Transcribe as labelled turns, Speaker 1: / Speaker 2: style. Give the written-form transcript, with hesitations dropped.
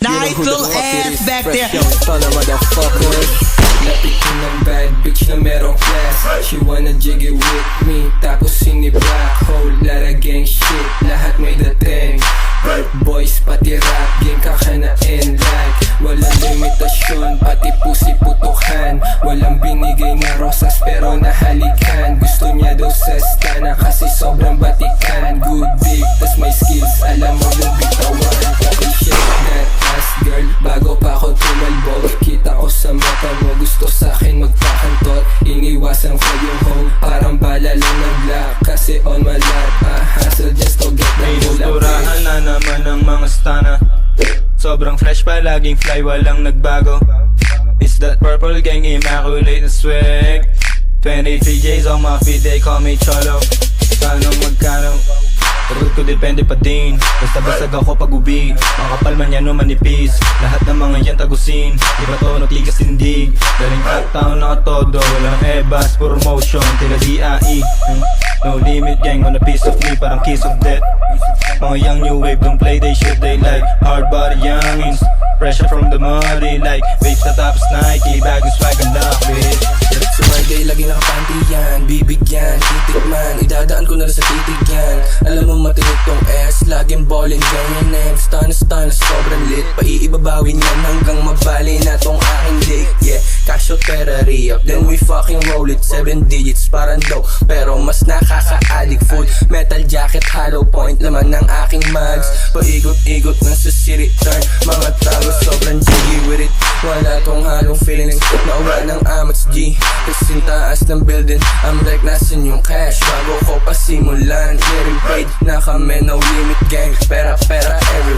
Speaker 1: Nigel ass back there.
Speaker 2: Lapit ko ng bad bitch na merong class. She wanna jig it with me, tapos sini black hole. Lara gang shit, lahat may dating. Rap boys pati rap game kaka na in-lag. Walang limitasyon, pati pusi putukan. Walang binigay na rosas pero nahalikan. Gusto niya daw sa stana kasi sobrang batikan. Good dick, tas may skills, alam mo yung bitawan. Okay shit, that ass girl, bago pa ako tumalbog. Kita ko sa mata mo, gusto sa'kin magpakantot. Iniwasan ko yung hoe, parang bala lang ng black. Kasi on my lap, hustle just to get the
Speaker 3: Inusturahan na naman ng mga stana. Sobrang fresh pa, laging fly, walang nagbago. It's that purple gang, immaculate na swag. 23 J's on my feet, they call me Cholo. Tanong magkano, sagot ko depende pa din. Basta basag ako pag ubi, makapal man yan o manipis. Lahat ng mga yan tagusin, di ba to nagtigas tindig. Daling taon na todo, walang ebas, puro motion. Tila DIE, no limit gang on a piece of me, parang kiss of death. Mga young new wave, don't play they shit they like. Hard body youngins, pressure from the muddy like. Waves na tapos Nike, bag and swag and lock bitch.
Speaker 2: Sa my day, lagi nakapanty yan. Bibigyan, titikman, idadaan ko na rin sa titig yan. Alam mo matinit tong S, laging ballin' ganyan na. Stun, sobrang lit. Paiibabawin yan hanggang mabali na tong aking dick. Yeah, cash out pera re-up, then we fucking roll it. 7 digits, parang dope, pero mas nakaka-addict. Full metal jacket, hollow point, laman ng aking mags. Paikot-ikot na sa city turn. Mga tao sobrang jiggy with it. Wala tong halong feelings, nauwa ng amats G. Kasing taas ng building, I'm like nasan yung cash. Bago ko pa simulan, getting paid na kami, no limit gang. Pera every